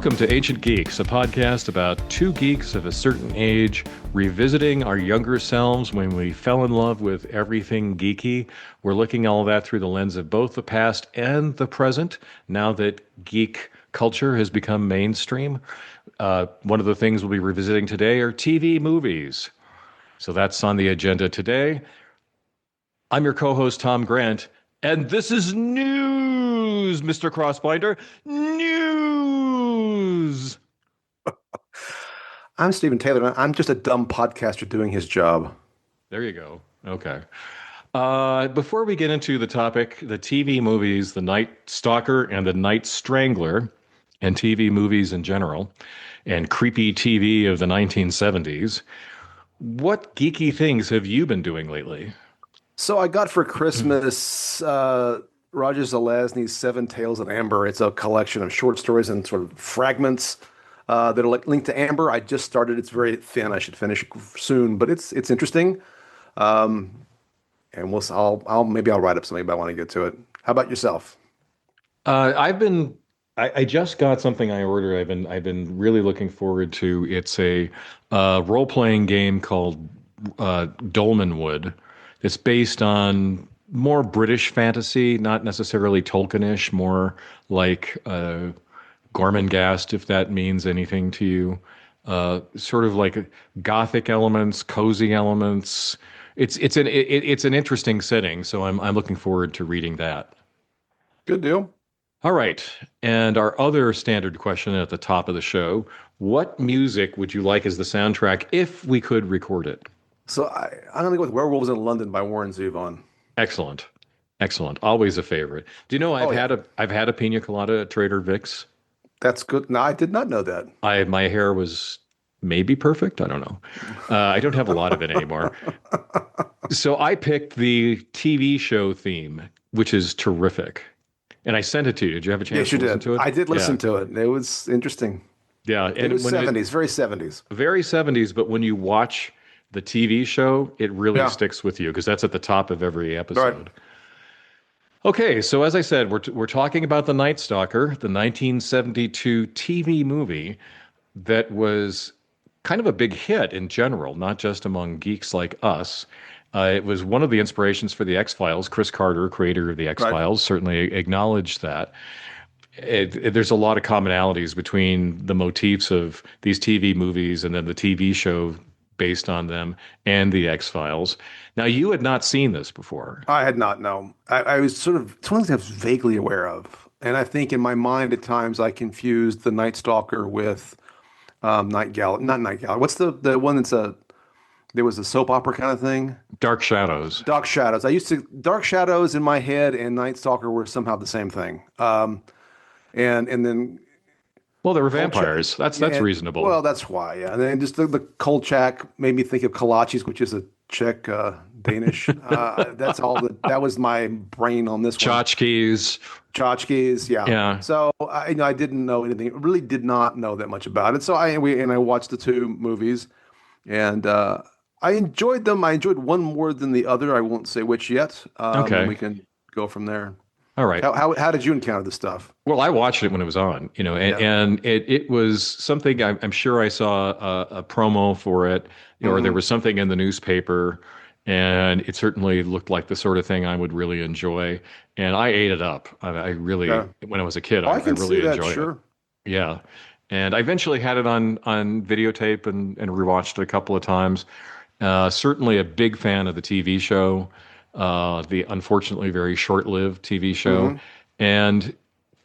Welcome to Ancient Geeks, a podcast about two geeks of a certain age revisiting our younger selves when we fell in love with everything geeky. We're looking at all that through the lens of both the past and the present, now that geek culture has become mainstream. One of the things we'll be revisiting today are TV movies. So that's on the agenda today. I'm your co-host, Tom Grant, and this is news, Mr. Crossbinder. News! I'm Stephen Taylor. I'm just a dumb podcaster doing his job. There you go. Okay. Before we get into the topic, the TV movies, The Night Stalker and The Night Strangler, and TV movies in general, and creepy TV of the 1970s, what geeky things have you been doing lately? So I got for Christmas Roger Zelazny's Seven Tales of Amber. It's a collection of short stories and sort of fragments that are linked to Amber. I just started. It's very thin. I should finish it soon, but it's interesting. And maybe I'll write up something, but I want to get to it. How about yourself? I just got something I ordered. I've been really looking forward to. It's a role-playing game called Dolmenwood. It's based on more British fantasy, not necessarily Tolkien-ish, more like Gormenghast, if that means anything to you. Sort of like gothic elements, cozy elements. It's an interesting setting, so I'm looking forward to reading that. Good deal. All right, and our other standard question at the top of the show: what music would you like as the soundtrack if we could record it? So I'm going to go with Werewolves in London by Warren Zevon. Excellent. Always a favorite. Do you know I've had a pina colada at Trader Vic's? That's good. No, I did not know that. My hair was maybe perfect. I don't know. I don't have a lot of it anymore. So I picked the TV show theme, which is terrific. And I sent it to you. Did you have a chance to listen to it? I did listen to it. It was interesting. Yeah. And it was 70s, very 70s. Very 70s, but when you watch the TV show, it really sticks with you because that's at the top of every episode. Right. Okay, so as I said, we're talking about The Night Stalker, the 1972 TV movie that was kind of a big hit in general, not just among geeks like us. It was one of the inspirations for the X-Files. Chris Carter, creator of the X-Files, certainly acknowledged that. There's a lot of commonalities between the motifs of these TV movies and then the TV show based on them and the X-Files. Now, you had not seen this before. I had not, no. I was it's one of the things I was vaguely aware of. And I think in my mind at times I confused the Night Stalker with Night Gallery. Not Night Gallery. What's the one there was a soap opera kind of thing? Dark Shadows. Dark Shadows. Dark Shadows in my head and Night Stalker were somehow the same thing. And then... Well, they were vampires. That's reasonable. Well, that's why, yeah. And then just the Kolchak made me think of kolaches, which is a Czech Danish. That's all. That was my brain on this one. Tchotchkes, yeah. Yeah. So I didn't know anything. Really did not know that much about it. So I watched the two movies, and I enjoyed them. I enjoyed one more than the other. I won't say which yet. Okay. We can go from there. All right. How did you encounter this stuff? Well, I watched it when it was on, and it was something I'm sure I saw a promo for it, or there was something in the newspaper, and it certainly looked like the sort of thing I would really enjoy, and I ate it up. I really, when I was a kid, I really enjoyed it. Yeah, and I eventually had it on videotape and rewatched it a couple of times. Certainly a big fan of the TV show. The unfortunately very short-lived TV show. And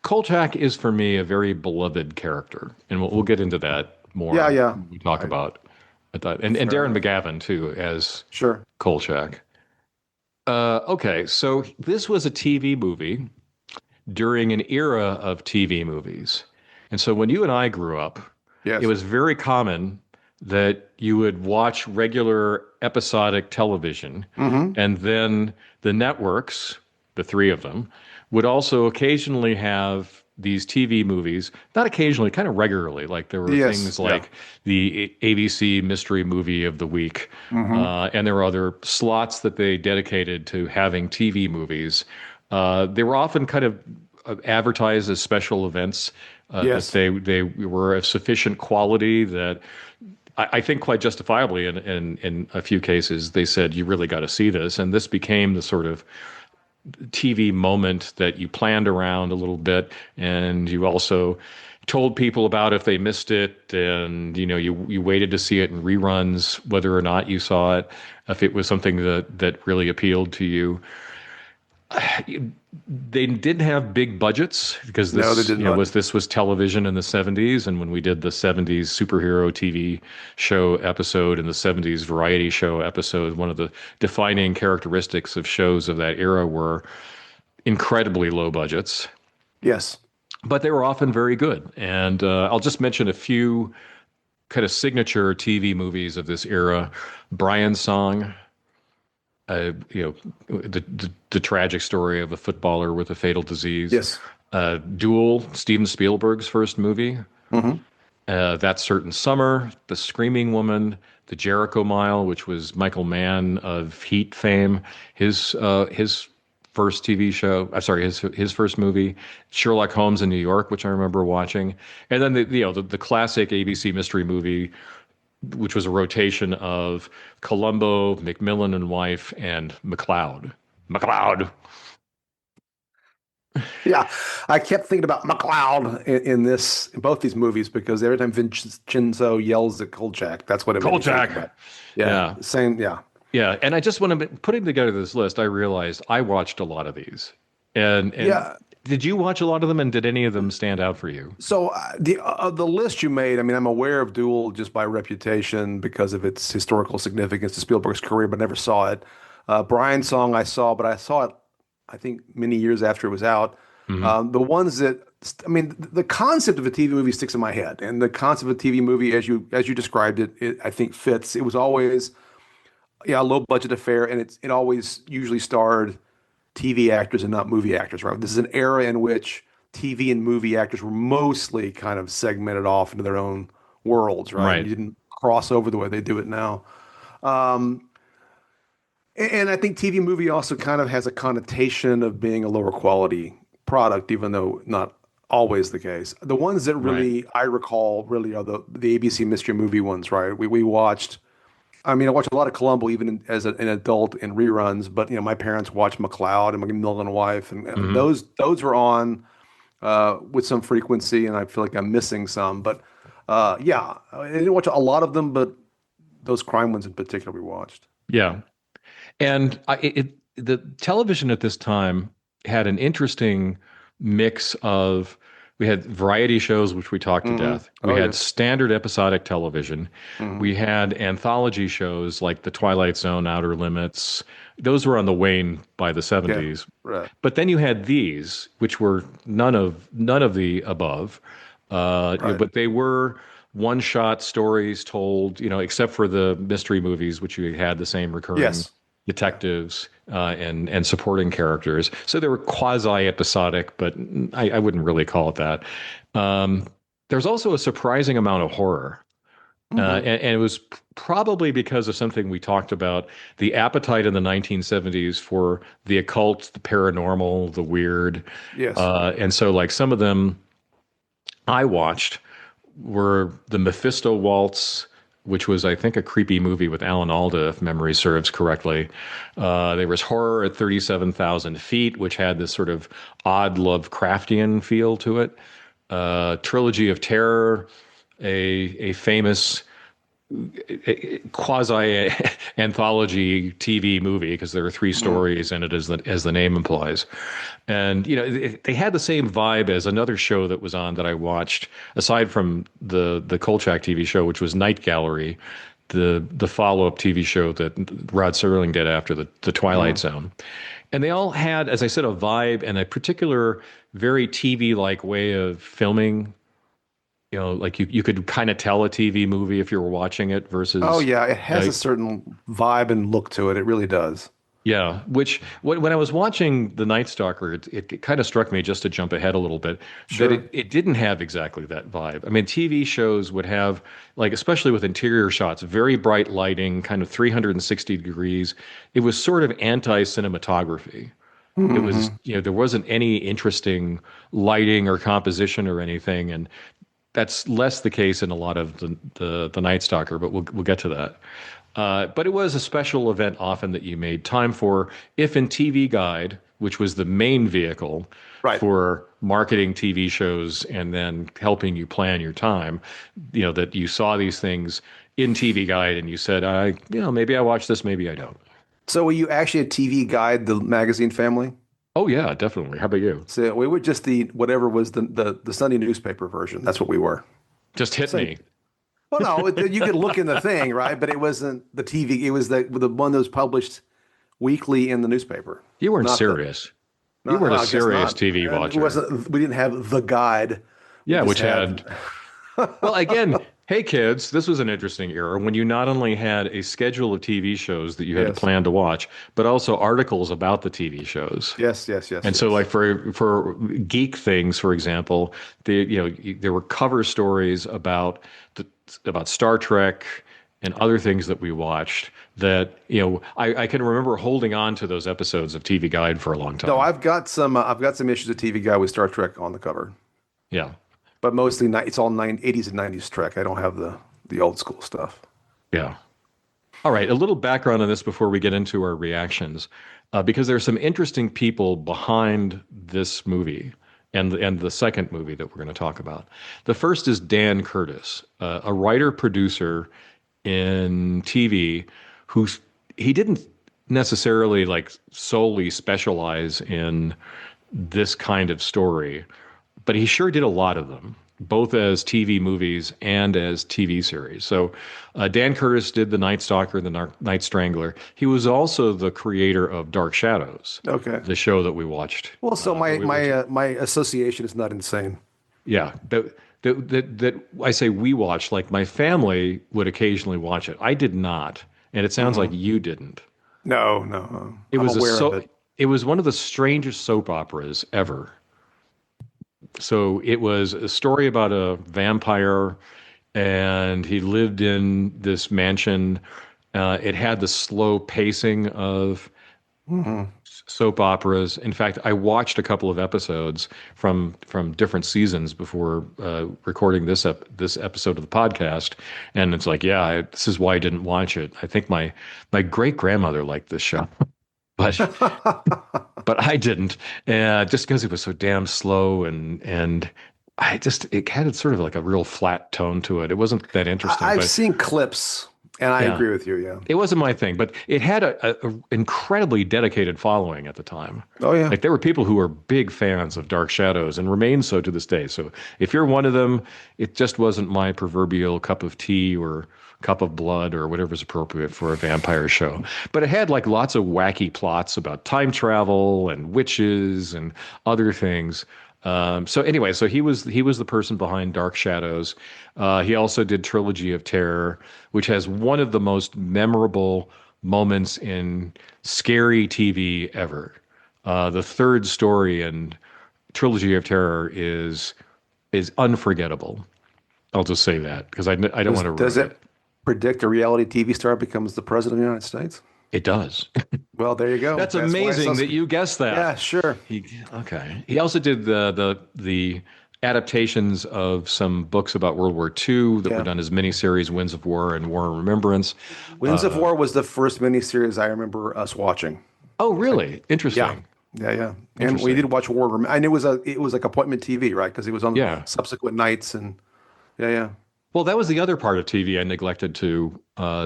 Kolchak is, for me, a very beloved character. And we'll get into that more when we talk about that. And Darren McGavin, too, as Kolchak. Okay, so this was a TV movie during an era of TV movies. And so when you and I grew up, it was very common that you would watch regular episodic television, and then the networks, the three of them, would also occasionally have these TV movies, not occasionally, kind of regularly. Like there were things like the ABC Mystery Movie of the Week, and there were other slots that they dedicated to having TV movies. They were often kind of advertised as special events. that Yes. they were of sufficient quality that I think quite justifiably in a few cases they said you really got to see this, and this became the sort of TV moment that you planned around a little bit, and you also told people about if they missed it, and you waited to see it in reruns, whether or not you saw it, if it was something that really appealed to you. They didn't have big budgets because No, they this did not. this was television in the 70s, and when we did the 70s superhero TV show episode and the 70s variety show episode, one of the defining characteristics of shows of that era were incredibly low budgets, Yes. but they were often very good. And I'll just mention a few kind of signature TV movies of this era. Brian's Song, the tragic story of a footballer with a fatal disease. Yes. Duel, Steven Spielberg's first movie. Hmm. That Certain Summer, The Screaming Woman, The Jericho Mile, which was Michael Mann of Heat fame, his first TV show. I'm sorry, his first movie. Sherlock Holmes in New York, which I remember watching, and then the classic ABC mystery movie, which was a rotation of Columbo, McMillan and Wife, and McCloud. McCloud. Yeah, I kept thinking about McLeod in both these movies because every time Vincenzo yells at Kolchak, that's what it made me think Kolchak. about. Yeah, Yeah. same. Yeah. Yeah. And I just want to putting together this list, I realized I watched a lot of these. And Yeah. did you watch a lot of them, and did any of them stand out for you? So the list you made, I mean, I'm aware of Duel just by reputation because of its historical significance to Spielberg's career, but never saw it. Brian's Song I saw, but I saw it, I think, many years after it was out. Hmm. The ones that, I mean, the concept of a TV movie sticks in my head, and the concept of a TV movie, as you described it, I think fits. It was always, yeah, a low budget affair, and it always usually starred TV actors and not movie actors, right? This is an era in which TV and movie actors were mostly kind of segmented off into their own worlds, right? Right. You didn't cross over the way they do it now. Um, and I think TV movie also kind of has a connotation of being a lower quality product, even though not always the case. The ones that Right. really I recall really are the ABC mystery movie ones, right? We watched. I mean, I watched a lot of Columbo even as an adult in reruns, but my parents watched McCloud and McMillan and Wife, and Hmm. those were on with some frequency, and I feel like I'm missing some. But yeah, I didn't watch a lot of them, but those crime ones in particular we watched. Yeah. And the television at this time had an interesting mix of, we had variety shows, which we talked to Hmm. death. We Oh had yes. standard episodic television. Hmm. We had anthology shows like The Twilight Zone, Outer Limits. Those were on the wane by the Yeah. 70s. Right. But then you had these, which were none of the above. Right. But they were one-shot stories told, except for the mystery movies, which you had the same recurring Yes. Yeah. detectives and supporting characters. So they were quasi-episodic, but I wouldn't really call it that. Um, there's also a surprising amount of horror. Hmm. And it was probably because of something we talked about, the appetite in the 1970s for the occult, the paranormal, the weird. Yes. And so, like, some of them I watched were the Mephisto Waltz, which was, I think, a creepy movie with Alan Alda, if memory serves correctly. There was Horror at 37,000 Feet, which had this sort of odd Lovecraftian feel to it. Trilogy of Terror, a famous quasi anthology TV movie because there are three Mm. stories in it, as the name implies. And they had the same vibe as another show that was on that I watched, aside from the Kolchak TV show, which was Night Gallery, the follow-up TV show that Rod Serling did after the Twilight Mm. Zone. And they all had, as I said, a vibe and a particular very TV-like way of filming. Like you could kind of tell a TV movie if you were watching it Oh versus, yeah, it has a certain vibe and look to it. It really does. yeah. Which when I was watching The Night Stalker, it kind of struck me, just to jump ahead a little bit, that Sure. it didn't have exactly that vibe. I mean, TV shows would have, like, especially with interior shots, very bright lighting, kind of 360 degrees. It was sort of anti-cinematography. It was, Hmm. there wasn't any interesting lighting or composition or anything, and that's less the case in a lot of the Night Stalker, but we'll get to that. But it was a special event often that you made time for, if in TV Guide, which was the main vehicle Right. for marketing TV shows and then helping you plan your time, that you saw these things in TV Guide and you said, maybe I watch this, maybe I don't. So were you actually a TV Guide, the magazine family? Oh yeah, definitely. How about you? So we were just the whatever was the Sunday newspaper version. That's what we were. Just hit Same. me. Well, no, you could look in the thing, right? But it wasn't the TV. It was the one that was published weekly in the newspaper. You weren't Not the serious. You not weren't a well, I guess serious not. TV And it watcher. wasn't. We didn't have the guide. We Yeah, just which had. had Well, again, hey kids, this was an interesting era when you not only had a schedule of TV shows that you had to Yes. plan to watch, but also articles about the TV shows. Yes. Yes. Yes. And so, Yes. like for geek things, for example, there were cover stories about Star Trek and other things that we watched. That I can remember holding on to those episodes of TV Guide for a long No, time. I've got some issues of TV Guide with Star Trek on the cover, Yeah, but mostly it's all 80s and 90s Trek. I don't have the old school stuff. yeah. All right, a little background on this before we get into our reactions, because there are some interesting people behind this movie and the second movie that we're going to talk about. The first is Dan Curtis, a writer producer in TV, who's he didn't necessarily like solely specialize in this kind of story, but he sure did a lot of them, both as TV movies and as TV series. So Dan Curtis did The Night Stalker, Night Strangler. He was also the creator of Dark Shadows, Okay. the show that we watched. Well, so that we watched. my association is not insane. Yeah, that I say we watched. Like my family would occasionally watch it. I did not, and it sounds like you didn't. No, no. It I'm was aware of it. it was one of the strangest soap operas ever. So it was a story about a vampire, and he lived in this mansion. It had the slow pacing of soap operas. In fact, I watched a couple of episodes from different seasons before recording this episode of the podcast, and it's like, yeah, this is why I didn't watch it. I think my great grandmother liked this show, but but I didn't, just because it was so damn slow and it had sort of like a real flat tone to it. It wasn't that interesting, I've but seen clips, and I yeah. agree with you. Yeah. It wasn't my thing, but it had a incredibly dedicated following at the time. Oh yeah. Like there were people who were big fans of Dark Shadows and remain so to this day. So if you're one of them, it just wasn't my proverbial cup of tea or cup of blood or whatever's appropriate for a vampire show. But it had like lots of wacky plots about time travel and witches and other things. So anyway, so he was the person behind Dark Shadows. He also did Trilogy of Terror, which has one of the most memorable moments in scary TV ever. The third story in Trilogy of Terror is unforgettable. I'll just say that because I don't want to Does ruin it it. predict a reality TV star becomes the president of the United States? It does. Well, there you go. That's why it's amazing so- that you guessed that. Yeah, sure. Okay. He also did the adaptations of some books about World War II that Yeah. were done as miniseries, Winds of War and War and Remembrance. Winds of War was the first miniseries I remember us watching. Oh, really? Interesting. Yeah. Yeah, yeah. And we Interesting. did watch War. And it was like appointment TV, right? Because it was on Yeah. subsequent nights and yeah, yeah. Well, that was the other part of TV I neglected to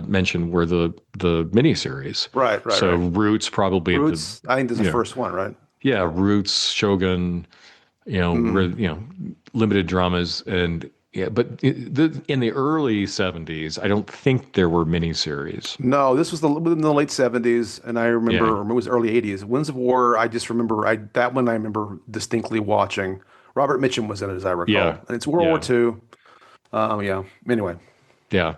mention were the miniseries. Right, right, So right. Roots probably Roots, I think this is the yeah. first one, right? Roots, Shogun, limited dramas and yeah, but in the early 70s, I don't think there were miniseries. No, this was in the late 70s, and I remember, Yeah. or it was early 80s. Winds of War, I just remember, that one I remember distinctly watching. Robert Mitchum was in it, as I recall. Yeah. And it's World Yeah. War II. Yeah. Anyway, Yeah.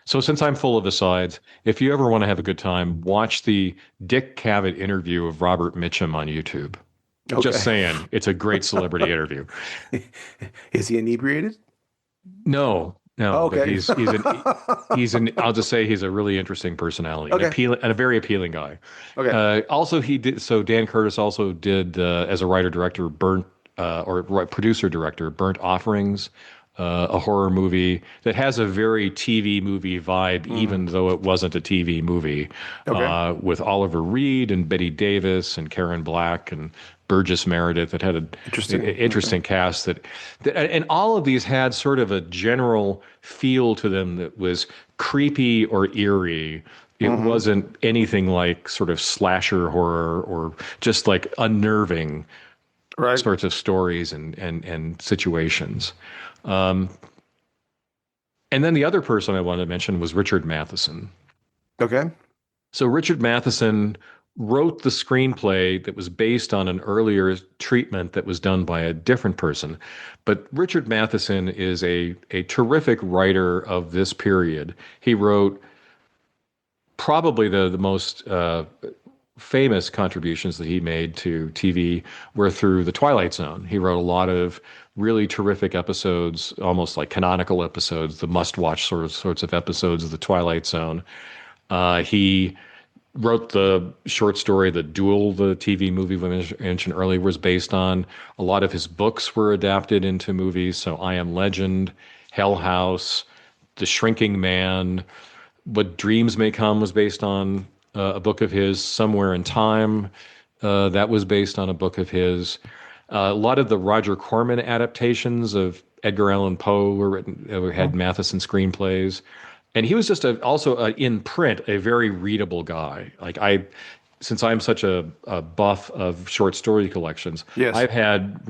So since I'm full of asides, if you ever want to have a good time, watch the Dick Cavett interview of Robert Mitchum on YouTube. Okay. Just saying, it's a great celebrity interview. Is he inebriated? No, No, Oh, but okay. he's an I'll just say he's a really interesting personality and Okay. appealing and a very appealing guy. Okay. Also, he did so. Dan Curtis also did as a writer director, producer director, Burnt Offerings, a horror movie that has a very TV movie vibe, even Mm. though it wasn't a TV movie, Okay. with Oliver Reed and Betty Davis and Karen Black and Burgess Meredith. That had an Interesting. Okay. interesting cast and all of these had sort of a general feel to them that was creepy or eerie. It Hmm. wasn't anything like sort of slasher horror or just like unnerving Right. sorts of stories and situations. Um, and then the other person I wanted to mention was Richard Matheson. Okay. So Richard Matheson wrote the screenplay that was based on an earlier treatment that was done by a different person. But Richard Matheson is a terrific writer of this period. He wrote probably the most famous contributions that he made to TV were through the Twilight Zone. He wrote a lot of really terrific episodes, almost like canonical episodes, the must-watch sorts of episodes of the Twilight Zone. He wrote the short story The Duel, the TV movie we mentioned earlier, was based on. A lot of his books were adapted into movies. So I Am Legend, Hell House, The Shrinking Man, What Dreams May Come was based on a book of his. Somewhere in Time, that was based on a book of his. A lot of the Roger Corman adaptations of Edgar Allan Poe were written, had Matheson screenplays. And he was just also in print, a very readable guy. Since I'm such a buff of short story collections, Yes. I've had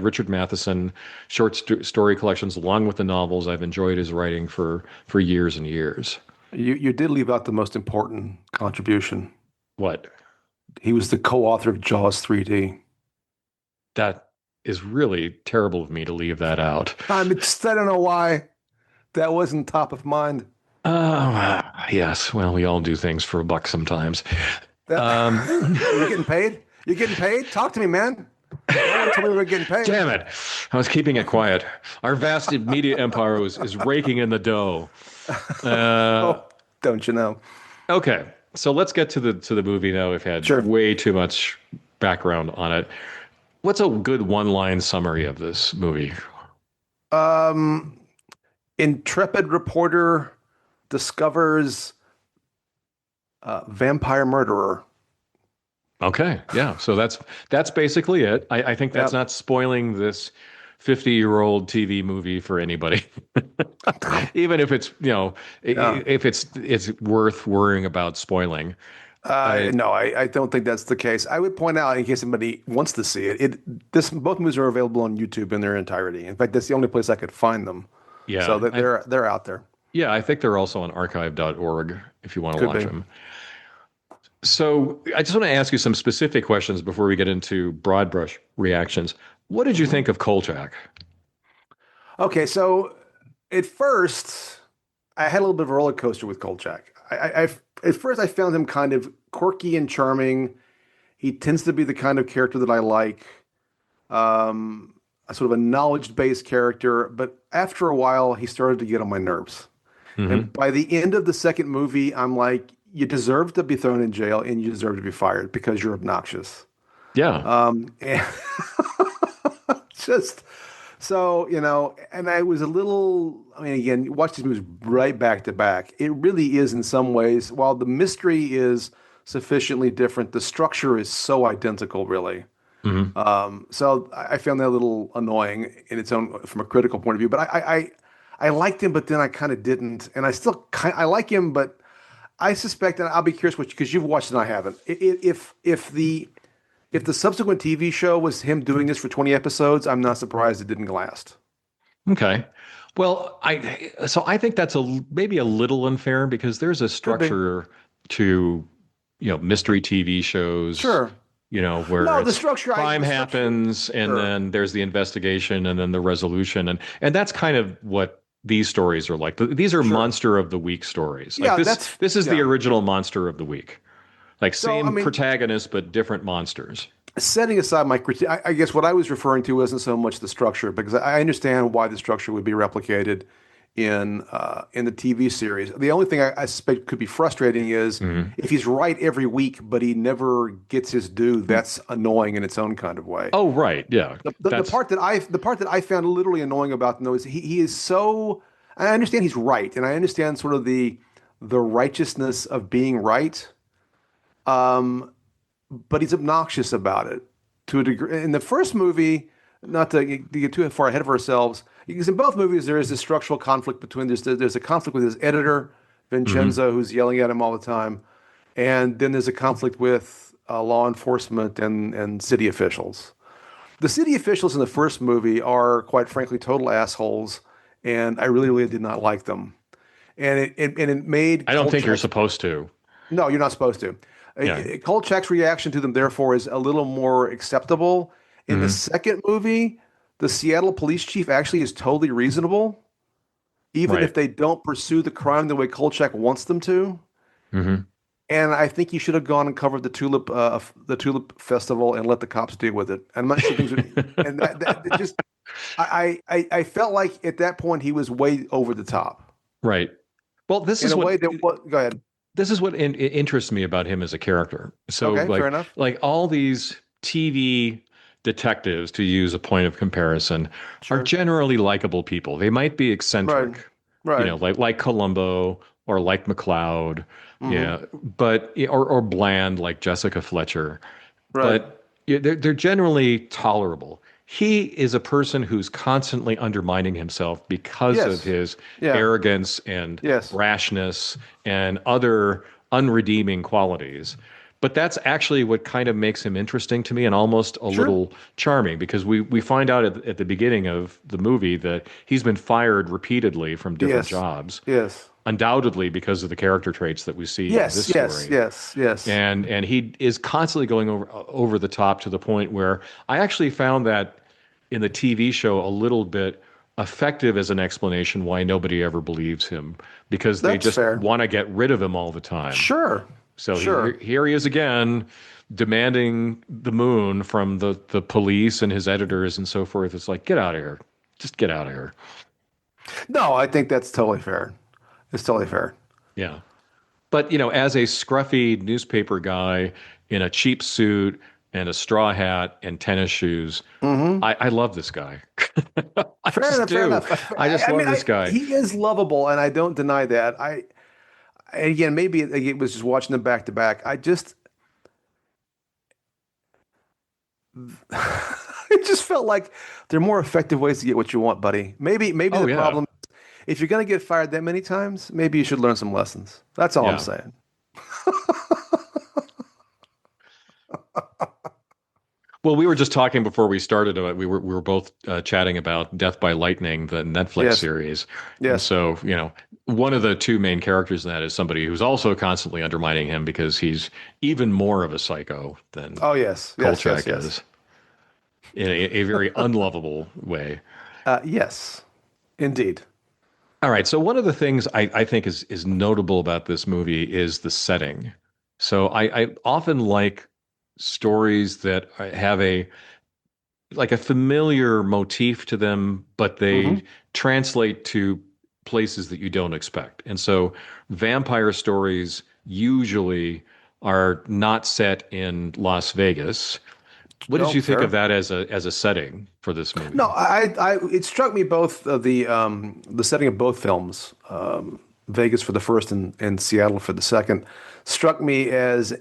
Richard Matheson story collections along with the novels. I've enjoyed his writing for years and years. You did leave out the most important contribution. What? He was the co-author of Jaws 3D. That is really terrible of me to leave that out. I don't know why that wasn't top of mind. Yes. Well, we all do things for a buck sometimes. That, Um, you're getting paid? You're getting paid? Talk to me, man. No one told me we were getting paid. Damn it. I was keeping it quiet. Our vast media empire is raking in the dough. Uh, Oh, don't you know? okay. So let's get to the movie now. We've had Sure. way too much background on it. What's a good one-line summary of this movie? Um, intrepid reporter discovers vampire murderer. Okay. Yeah. So that's basically it. I think that's Yep. not spoiling this 50-year-old TV movie for anybody. Even if it's, Yeah. if it's worth worrying about spoiling. I No, I don't think that's the case. I would point out, in case somebody wants to see both movies are available on YouTube in their entirety. In fact, that's the only place I could find them. So yeah, they're out there. yeah, I think they're also on archive.org if you want to Could watch be. them. So I just want to ask you some specific questions before we get into broad brush reactions. What did you think of Kolchak? Okay, so at first, I had a little bit of a roller coaster with Kolchak. At first I found him kind of quirky and charming. He tends to be the kind of character that I like, a sort of a knowledge-based character. But after a while, he started to get on my nerves. Hmm. And by the end of the second movie, I'm like, you deserve to be thrown in jail and you deserve to be fired because you're obnoxious. Yeah. And just so, and I was a little, I mean, again, watch these movies right back to back. It really is in some ways, while the mystery is sufficiently different, the structure is so identical, really. Hmm. So I found that a little annoying in its own, from a critical point of view. But I liked him, but then I kind of didn't. And I like him, but I suspect, and I'll be curious because you've watched it and I haven't. If the subsequent TV show was him doing this for 20 episodes, I'm not surprised it didn't last. Okay. Well, I think that's maybe a little unfair because there's a Could be. structure to, mystery TV shows, Sure. where No, the it's structure, crime the structure. happens and Sure. then there's the investigation and then the resolution and that's kind of what these stories are like. These are Sure. monster of the week stories. Like Yeah, this is the yeah. original monster of the week. Like So, I same mean, protagonist but different monsters. setting aside my critique, I guess what I was referring to wasn't so much the structure, because I understand why the structure would be replicated in the TV series. The only thing I suspect could be frustrating is Mhm. if he's right every week, but he never gets his due. That's annoying in its own kind of way. Oh, right. Yeah. The That's part that I found literally annoying about him though is he is so. I understand he's right, and I understand sort of the righteousness of being right. Um, but he's obnoxious about it to a degree. In the first movie, not to get too far ahead of ourselves, because in both movies there is this structural conflict between there's a conflict with his editor mhm. Vincenzo, who's yelling at him all the time, and then there's a conflict with law enforcement and city officials. The city officials in the first movie are, quite frankly, total assholes, and I really, really did not like them. And it made I don't think you're Kolchak's. supposed to. No, you're not supposed to. Yeah. Kolchak's reaction to them, therefore, is a little more acceptable. In the Hmm. second movie, the Seattle police chief actually is totally reasonable, even if Right. they don't pursue the crime the way Kolchak wants them to. Hmm. And I think you should have gone and covered the Tulip Festival and let the cops deal with it. And I'm not sure things would. And that just, I felt like at that point he was way over the top Right. Well, in a way that what. Go ahead. interests me about him as a character. So, Okay, fair enough. like all these TV detectives, to use a point of comparison, are Sure. generally likable people. They might be Right. eccentric, Right. like Columbo or like McCloud, Hmm. yeah, but or bland like Jessica Fletcher, Right. but yeah, they're generally tolerable. He is a person who's constantly undermining himself because of Yes. his Yeah. arrogance and Yes. rashness and other unredeeming qualities. But that's actually what kind of makes him interesting to me and almost a Sure. little charming because we find out at the beginning of the movie that he's been fired repeatedly from different Yes. jobs, Yes. undoubtedly because of the character traits that we see in this Yes. Yes. story. Yes. Yes. And he is constantly going over the top to the point where I actually found that in the TV show a little bit effective as an explanation why nobody ever believes him because they That's just fair. want to get rid of him all the time. Sure. So Sure. here he is again, demanding the moon from the police and his editors and so forth. It's like, get out of here. Just get out of here. No, I think that's totally fair. It's totally fair. Yeah. But, as a scruffy newspaper guy in a cheap suit and a straw hat and tennis shoes, Hmm. I love this guy. I Fair just enough. Fair do. enough. I just I love mean, this guy. he is lovable, and I don't deny that. Again, maybe it was just watching them back to back. It just felt like there are more effective ways to get what you want, buddy. Maybe Oh, the yeah. problem, if you're gonna get fired that many times, maybe you should learn some lessons. That's all I'm Yeah. saying. Well, we were just talking before we started. We were both chatting about Death by Lightning, the Netflix Yes. series, and Yes. so one of the two main characters in that is somebody who's also constantly undermining him because he's even more of a psycho than Oh, yes. Yes. Yes. Kolchak Yes. is in a very unlovable way. Yes. Indeed. All right, so one of the things I think is notable about this movie is the setting. So I often like stories that have a familiar motif to them, but Hmm. they translate to places that you don't expect. And so vampire stories usually are not set in Las Vegas. What did No, you think of fair. that as a setting for this No, movie? it struck me both the setting of both films, Vegas for the first and Seattle for the second, struck me as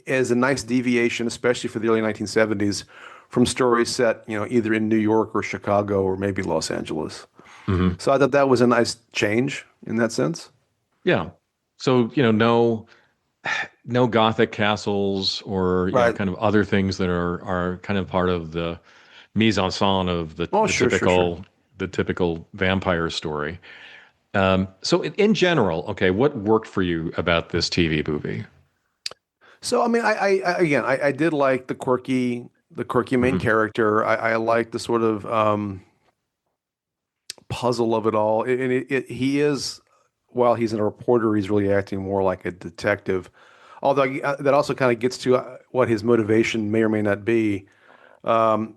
a nice deviation, especially for the early 1970s, from stories set, either in New York or Chicago or maybe Los Angeles. Hmm. So I thought that was a nice change in that sense. Yeah. So, no Gothic castles or Right. kind of other things that are kind of part of the mise en scène of Oh, the sure, sure, sure. typical vampire story. So in general, okay, what worked for you about this TV movie? So I mean, I did like the quirky main Hmm. character. I like the sort of puzzle of it all. He is, while he's a reporter, he's really acting more like a detective. Although that also kind of gets to what his motivation may or may not be. Um,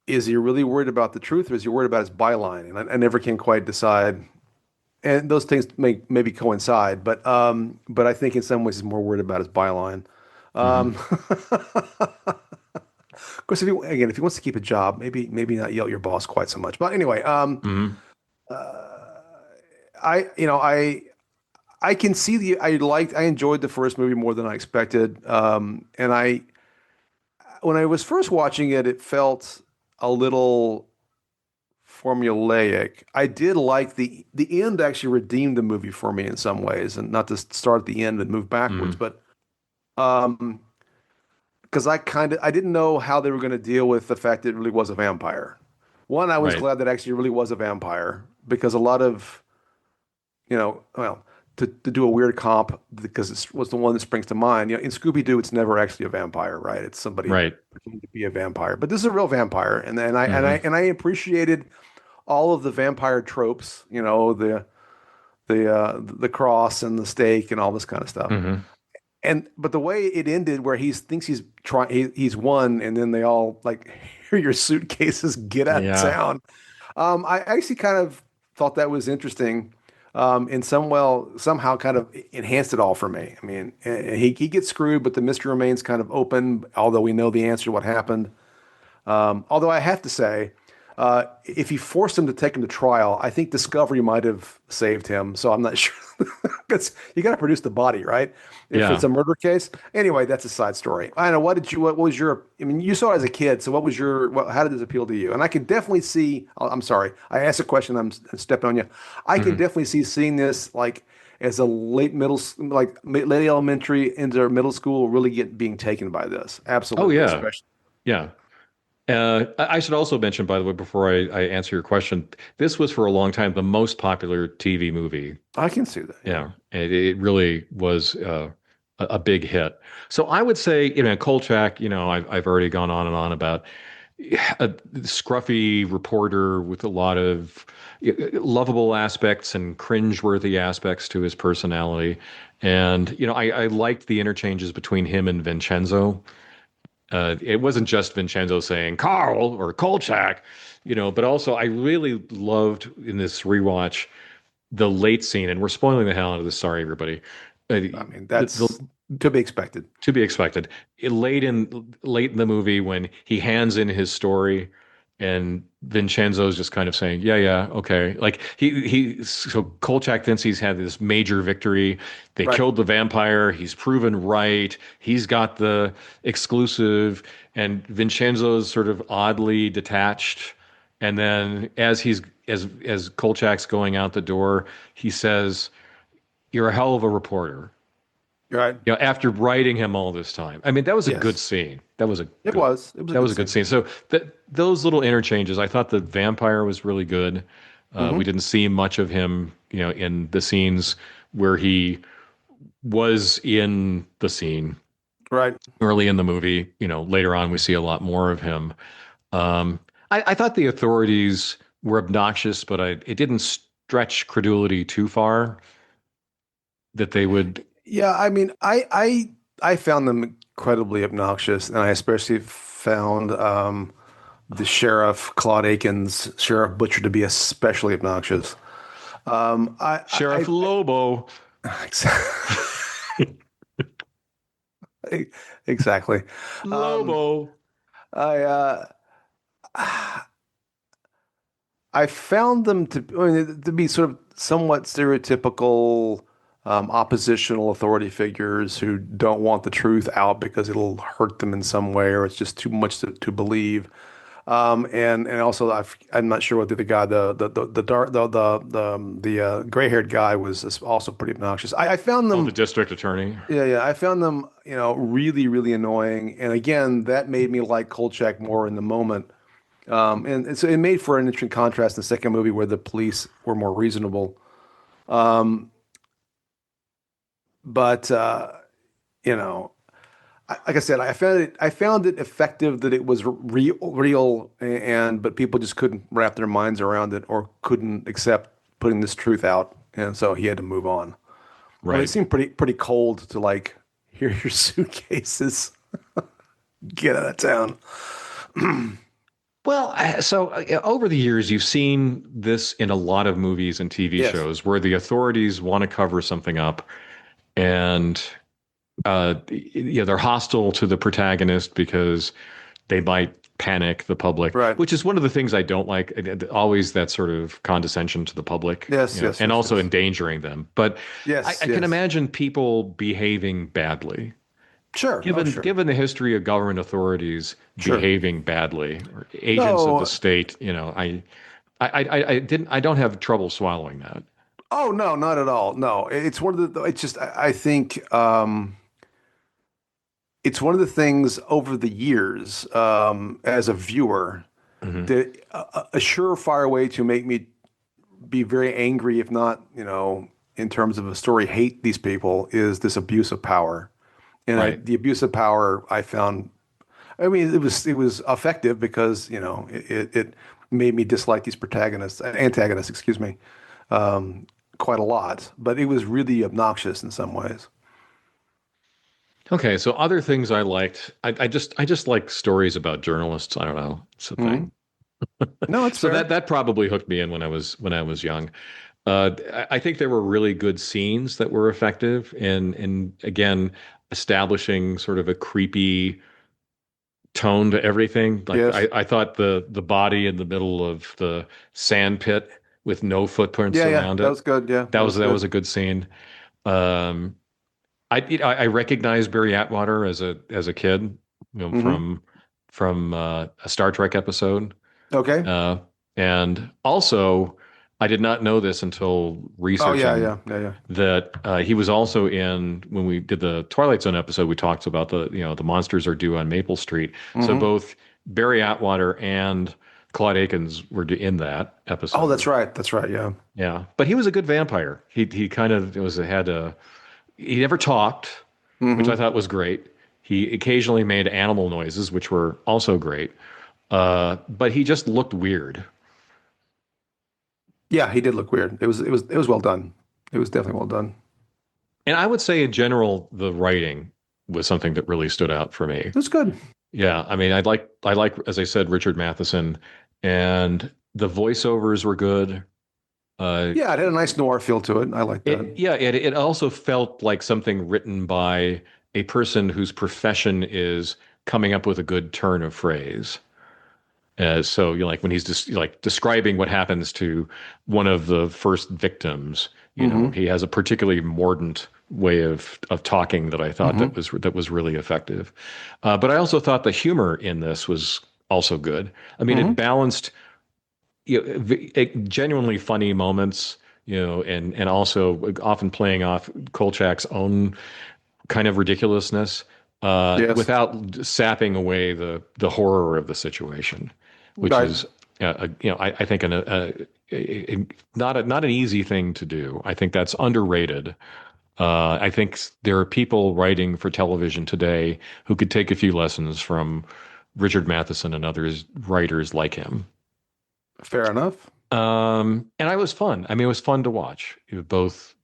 is he really worried about the truth, or is he worried about his byline? And I never can quite decide and those things may maybe coincide, but I think in some ways he's more worried about his byline. Hmm. Um, of course, if he wants to keep a job, maybe not yell at your boss quite so much. But anyway, Hmm. I you know I can see I enjoyed the first movie more than I expected. And I when I was first watching it, it felt a little formulaic. I did like the end actually redeemed the movie for me in some ways, and not to start at the end and move backwards, Hmm. but um, because I didn't know how they were going to deal with the fact that it really was a vampire. One, I was Right. glad that actually really was a vampire because a lot of well, to do a weird comp because it was the one that springs to mind. In Scooby Doo, it's never actually a vampire, right? It's somebody Right. pretending to be a vampire, but this is a real vampire, Hmm. and I appreciated all of the vampire tropes, the cross and the stake and all this kind of stuff. Hmm. And but the way it ended, where he thinks he's won, and then they all like, here are your suitcases, get out of Yeah. town. I actually kind of thought that was interesting. And somehow kind of enhanced it all for me. I mean, he gets screwed, but the mystery remains kind of open, although we know the answer to what happened. Although I have to say, if he forced him to take him to trial, I think Discovery might have saved him. So I'm not sure. Because you got to produce the body, right? If it's Yeah. a murder case. Anyway, that's a side story. I don't know. What was your, I mean, you saw it as a kid. So how did this appeal to you? And I can definitely see, I'm sorry, I asked a question. I'm stepping on you. I can Hmm. definitely see seeing this like as a late elementary into middle school, really being taken by this. Oh Absolutely. yeah. Especially. Yeah. I should also mention, by the way, before I answer your question, this was for a long time the most popular TV movie. I can see that. Yeah. Yeah, it really was a big hit. So I would say, Kolchak, I've already gone on and on about a scruffy reporter with a lot of lovable aspects and cringeworthy aspects to his personality. And, I liked the interchanges between him and Vincenzo. It wasn't just Vincenzo saying Carl or Kolchak, but also I really loved in this rewatch the late scene, and we're spoiling the hell out of this. Sorry, everybody. I mean, The that's to be expected. to be expected. Late in the movie when he hands in his story, and Vincenzo's just kind of saying, "Yeah, yeah, okay." Like so Kolchak thinks he's had this major victory. They Right. killed the vampire. He's proven right. He's got the exclusive, and Vincenzo's sort of oddly detached. And then as Kolchak's going out the door, he says, "You're a hell of a reporter." Right. After writing him all this time. I mean, that was a good Yes. scene. That was a It good was. It was a that good was a good scene. scene. So those little interchanges, I thought the vampire was really good. We Hmm. didn't see much of him, in the scenes where he was in the scene Right. early in the movie. Later on we see a lot more of him. Um, I thought the authorities were obnoxious, but it didn't stretch credulity too far that they would. Yeah. I mean, I found them incredibly obnoxious, and I especially found the sheriff Claude Akins, Sheriff Butcher, to be especially obnoxious. Sheriff Lobo. Exactly. Um, Lobo. I I found them to be sort of somewhat stereotypical oppositional authority figures who don't want the truth out because it'll hurt them in some way or it's just too much to believe. And also I'm not sure what the other guy the dark the gray-haired guy was also pretty obnoxious. I found Oh, the them district attorney. yeah, I found them really annoying. And again, that made me like Kolchak more in the moment. And so it made for an interesting contrast in the second movie where the police were more reasonable. Um, but you know, like I said, I found it effective that it was real, and but people just couldn't wrap their minds around it or couldn't accept putting this truth out, and so he had to move on. I mean, it Right. seemed pretty cold to like, here are your suitcases, get out of town. Well, over the years, you've seen this in a lot of movies and TV Yes. shows where the authorities want to cover something up, and they're hostile to the protagonist because they might panic the public, Right. which is one of the things I don't like. Always that sort of condescension to the public, Yes, yes, and yes, also yes. endangering them. But Yes, I can yes. imagine people behaving badly. Sure. Oh, sure. Given the history of government authorities Sure. behaving badly, or agents of the No. state, I don't have trouble swallowing that. Oh, no, not at all. No, it's one of the, it's just, I think, it's one of the things over the years, as a viewer, Hmm. that a surefire way to make me be very angry, if not, in terms of a story, hate these people is this abuse of power. And Right. the abuse of power I found, I mean, it was effective because, it made me dislike these antagonists, excuse me, quite a lot. But it was really obnoxious in some ways. Okay, so other things I liked, I just like stories about journalists. I don't know, it's a Hmm. thing. No, it's So fair. that probably hooked me in when I was young. I think there were really good scenes that were effective in again establishing sort of a creepy tone to everything. Like Yes. I thought the body in the middle of the sand pit with no footprints Yeah, yeah, around that it. was good. Yeah, That that was was that good. was a good scene. Um, I recognized Barry Atwater as a kid, Hmm. from a Star Trek episode. Okay. Uh, and also, I did not know this until Oh, yeah, researching yeah, yeah, yeah. that he was also in when we did the Twilight Zone episode. We talked about the monsters are due on Maple Street. So Hmm. both Barry Atwater and Claude Akins were in that Oh, that's episode. right. That's right. Yeah. Yeah, but he was a good vampire. He kind of was had a he never talked, which I Hmm. thought was great. He occasionally made animal noises, which were also great. But he just looked weird. Yeah, he did look weird. It was well done. It was definitely well done. And I would say in general, the writing was something that really stood out for me. It was good. Yeah, I mean, I like, as I said, Richard Matheson, and the voiceovers were good. Uh, Yeah, it had a nice noir feel to it. I like that. it also felt like something written by a person whose profession is coming up with a good turn of phrase. So like when he's just like describing what happens to one of the first victims, Hmm. he has a particularly mordant way of talking that I thought Hmm. that was really effective. But I also thought the humor in this was also good. I mean, it Hmm. balanced genuinely funny moments, and also often playing off Kolchak's own kind of ridiculousness, Yes. without sapping away the horror of the situation, which Right. is I think not an easy thing to do. I think that's underrated. I think there are people writing for television today who could take a few lessons from Richard Matheson and others writers like him. Fair enough. And I was fun. I mean, it was fun to watch, both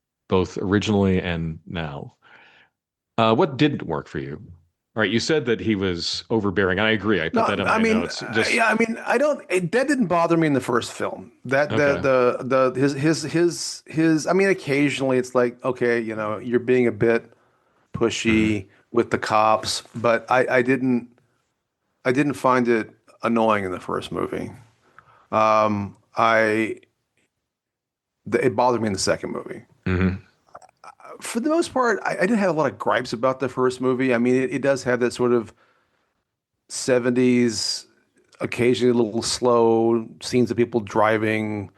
originally and now. What didn't work for you? All right, you said that he was overbearing. I agree. I put No, that in I my mean, notes. Just yeah, I mean, that didn't bother me in the first film. That okay. his. I mean, occasionally it's like, okay, you're being a bit Hmm. pushy with the cops, but I didn't find it annoying in the first movie. I It bothered me in the second movie. Hmm. For the most part, I didn't have a lot of gripes about the first movie. I mean, it does have that sort of 70s, occasionally a little slow scenes of people driving,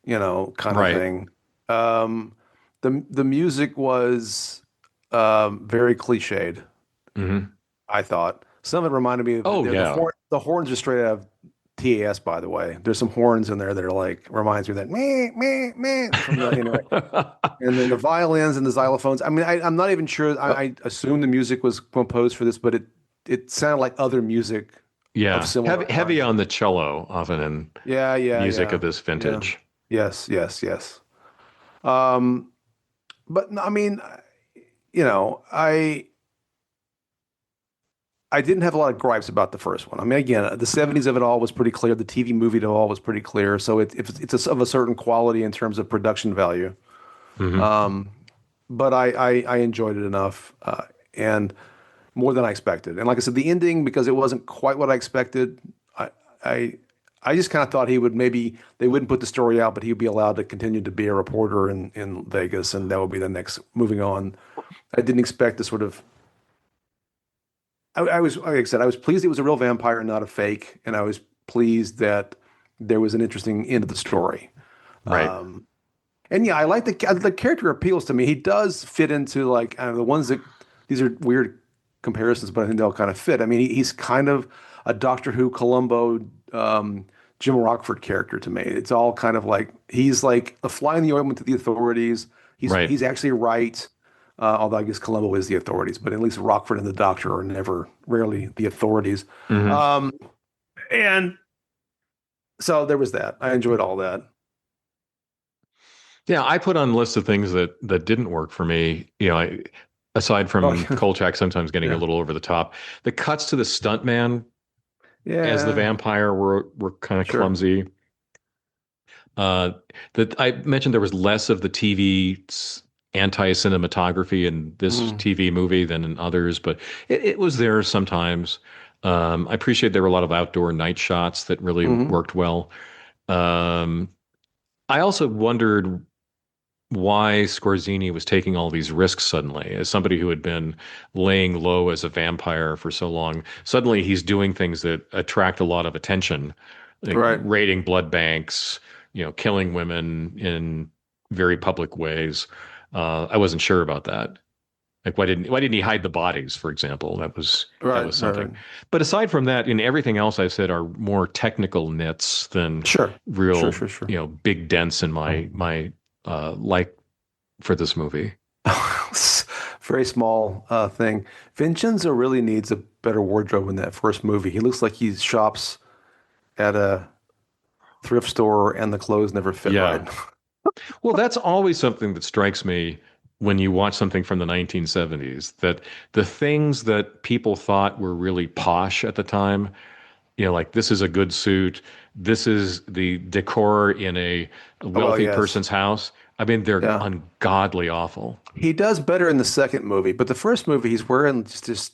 kind of Right. thing. Um, the music was very cliched, Hmm. I thought. Some of it reminded me of Oh yeah. the horns are straight out of TAS, by the way. There's some horns in there that are like reminds me of that meh meh meh from the and then the violins and the xylophones. I mean, I'm not even sure. Uh, I assume the music was composed for this, but it sounded like other music of yeah. similar Heavy kind. on the cello, often in Yeah, yeah, music yeah, of this yeah. vintage. Yes, yes, yes. Um, but no, I mean, you know, I I didn't have a lot of gripes about the first one. I mean, again, the 70s of it all was pretty clear. The TV movie of it all was pretty clear. So of a certain quality in terms of production value. Hmm. But I enjoyed it enough, and more than I expected. And like I said, the ending, because it wasn't quite what I expected, I I, I just kind of thought he would maybe they wouldn't put the story out, but he'd be allowed to continue to be a reporter in Vegas, and that would be the next moving on. I didn't expect to sort of. I was like I said, I was pleased it was a real vampire, not a fake, and I was pleased that there was an interesting end of the story. Right. And yeah, I like the character appeals to me. He does fit into like I don't know, the ones that these are weird comparisons, but I think they'll kind of fit. I mean, he's kind of a Doctor Who Columbo, Jim Rockford character to me. It's all kind of like he's like a fly in the ointment to the authorities. Right. He's actually right, although I guess Columbo is the authorities, but at least Rockford and the Doctor are never rarely the authorities. Hmm. Um, and so there was that. I enjoyed all that. Yeah, I put on a list of things that didn't work for me. Aside Oh, from Kolchak sometimes getting a yeah, little over the top, the cuts to the stuntman as the yeah, vampire were kind of sure. clumsy. Uh, that I mentioned there was less of the TV anti-cinematography in this Mm-hmm. TV movie than in others, but it was there sometimes. I appreciate there were a lot of outdoor night shots that really Mm-hmm. worked well. Um, I also wondered why Scorzini was taking all these risks suddenly. As somebody who had been laying low as a vampire for so long, suddenly he's doing things that attract a lot of attention, like Right. raiding blood banks, killing women in very public ways. I wasn't sure about that. Like why didn't he hide the bodies, for example? That Right. was Right. something. Right. But aside from that, everything else I said are more technical nits than Sure. Sure. real, Sure. Sure. big dents in my like for this movie. Very small thing. Vincenzo really needs a better wardrobe in that first movie. He looks like he shops at a thrift store and the clothes never fit right. Yeah. Well, that's always something that strikes me when you watch something from the 1970s, that the things that people thought were really posh at the time, like this is a good suit, this is the decor in a Oh, well, wealthy yes. person's house. I mean, they're Yeah. ungodly awful. He does better in the second movie, but the first movie he's wearing just this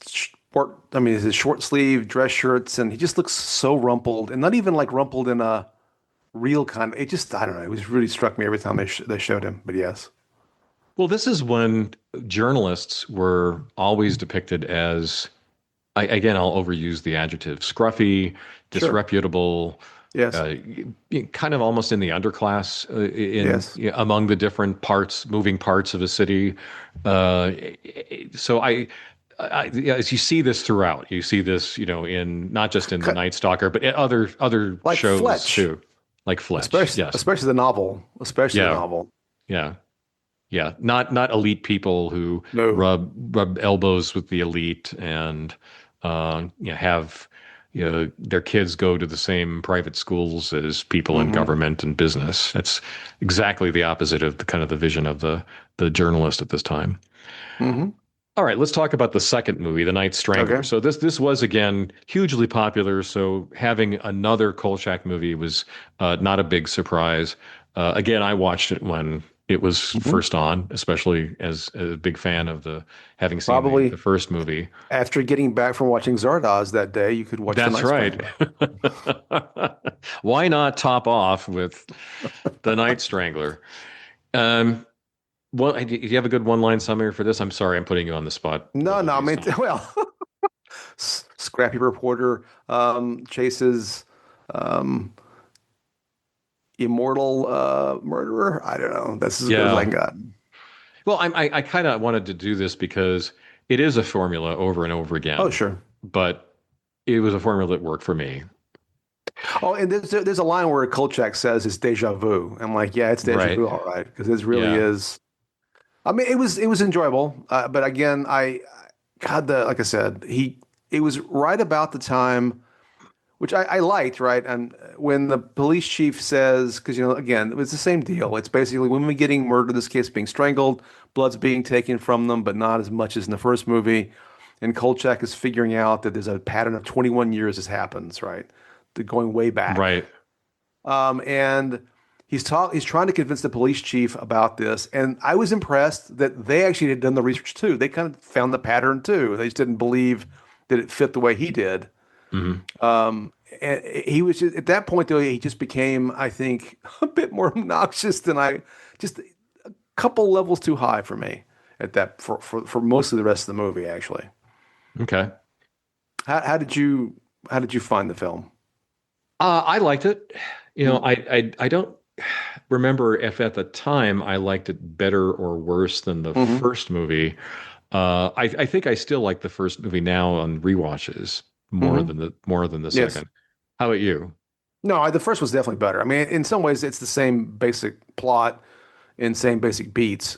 short, I mean, his short sleeve dress shirts, and he just looks so rumpled, and not even like rumpled in a real kind of, it just, I don't know, it was really struck me every time they showed him, but yes. Well, this is when journalists were always depicted as, again, I'll overuse the adjective, scruffy, Sure. disreputable, Yes. uh, kind of almost in the underclass in Yes. among the different moving parts of a city. Uh, so yeah, as you see this throughout, you see this, in not just in the Cut Night Stalker, but in other like shows Fletch, too, like Fletch. especially Yes, especially the novel, especially the yeah, novel. yeah. Yeah, not elite people who No. rub elbows with the elite and have their kids go to the same private schools as people in Hmm. government and business. That's exactly the opposite of the kind of the vision of the journalist at this time. Hmm. All right, let's talk about the second movie, The Night Strangler. Okay. So this was again hugely popular. So having another Kolchak movie was not a big surprise. Again, I watched it when it was Hmm. first on, especially as a big fan of the having seen the Probably first movie. after getting back from watching Zardoz that day, you could watch The That's Night right. Strangler. Why not top off with The Night Strangler? Um, do you have a good one-line summary for this? I'm sorry, I'm putting you on the spot No, no, I overuse mean, time. well, scrappy reporter chases um, immortal murderer. I don't know. That's as good as I Yeah. got. Well, I kind of wanted to do this because it is a formula over and over Oh, again, sure. but it was a formula that worked for me. Oh, and there's a line where Kolchak says it's deja vu. I'm like, yeah, it's deja Right. vu, all right, because this really Yeah. is. I mean, it was enjoyable, but again, God, like I said, it was right about the time, which I liked, right? And when the police chief says, because again, it's the same deal. It's basically women getting murdered, this case being strangled, blood's being taken from them, but not as much as in the first movie. and Kolchak is figuring out that there's a pattern of 21 years this happens, right? Going way back. Right. And he's trying to convince the police chief about this. And I was impressed that they actually had done the research too. They kind of found the pattern too. They just didn't believe that it fit the way he did. Hmm. And he was just, at that point though, he just became, I think, a bit more obnoxious than just a couple levels too high for me at that for most of the rest of the movie, actually. Okay. How did you find the film? I liked it. Hmm. I don't remember if at the time I liked it better or worse than the Hmm. first movie. I think I still like the first movie now on rewatches Hmm. more than the Yes. second. How about you? No, the first was definitely better. I mean, in some ways, it's the same basic plot and same basic beats,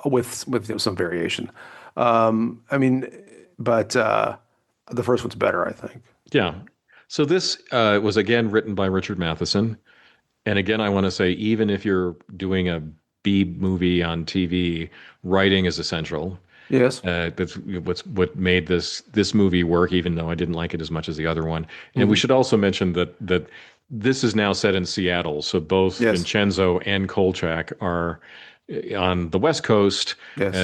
with some variation. I mean, but the first one's better, I think. Yeah. So this was again written by Richard Matheson. And again, I want to say, even if you're doing a B movie on TV, writing is essential. Yes. That's what made this movie work, even though I didn't like it as much as the other one. And we Hmm. should also mention that this is now set in Seattle, so both Yes. Vincenzo and Kolchak are on the West Coast, Yes.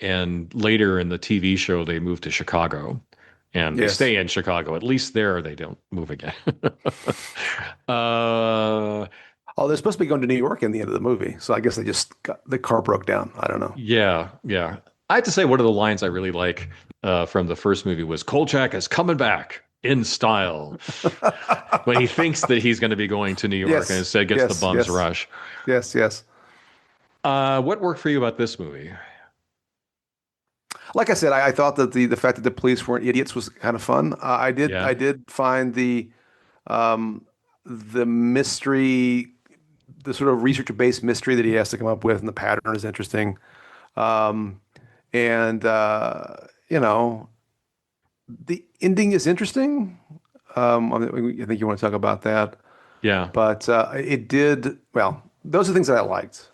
and later in the TV show they move to Chicago, and they Yes. stay in Chicago. At least there they don't move again. uh, Oh, they're supposed to be going to New York in the end of the movie, so I guess the car broke down. I don't know. Yeah, yeah. I have to say, one of the lines I really like from the first movie was Kolchak is coming back in style when he thinks that he's going to be going to New York and Yes. instead gets the Yes. bum's Yes. rush. Yes. Yes. What worked for you about this movie? Like I said, I thought that the fact that the police weren't idiots was kind of fun. Yeah. I did find um, the mystery, the sort of research-based mystery that he has to come up with, and the pattern is interesting. Um, and you know, the ending is interesting. I think you want to talk about that, Yeah. but it did well. Those are things that I liked.